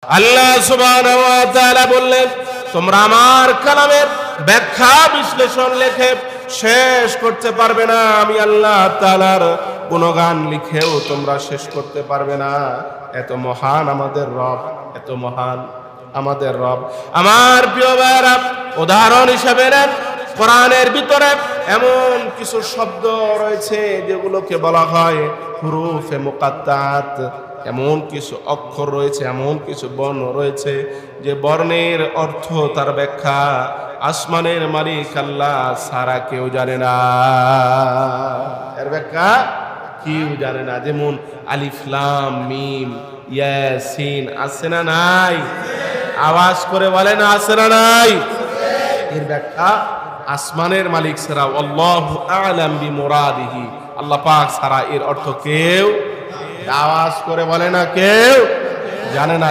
আল্লাহ সুবহানাহু ওয়া তাআলা বললেন, তোমরা আমার কালামের ব্যাখ্যা বিশ্লেষণ লিখে শেষ করতে পারবে না। আমি আল্লাহ তাআলার গুণগান লিখেও তোমরা শেষ করতে পারবে না। এত মহান আমাদের রব, এত মহান আমাদের রব। আমার প্রিয় ভাইরা, উদাহরণ হিসেবে নেন, কোরআনের ভিতরে এমন কিছু শব্দ রয়েছে যেগুলোকে বলা হয় হুরুফে মুকাত্তাত। এমন কিছু অক্ষর রয়েছে, এমন কিছু বর্ণ রয়েছে যে বর্ণের অর্থ, তার ব্যাখ্যা আসমানের মালিক আল্লাহ ছাড়া কেউ জানে না। এর ব্যাখ্যা কেউ জানে না। যেমন আলিফ লাম মিম ইয়াসিন, আছে না নাই? আওয়াজ করে বলেন, আছে না নাই? এর ব্যাখ্যা আসমানের মালিক ছাড়া, আল্লাহু আ'লাম বিমুরাদিহি, আল্লাহ পাক ছাড়া এর অর্থ কেউ, আওয়াজ করে বলে না, কেউ জানে না।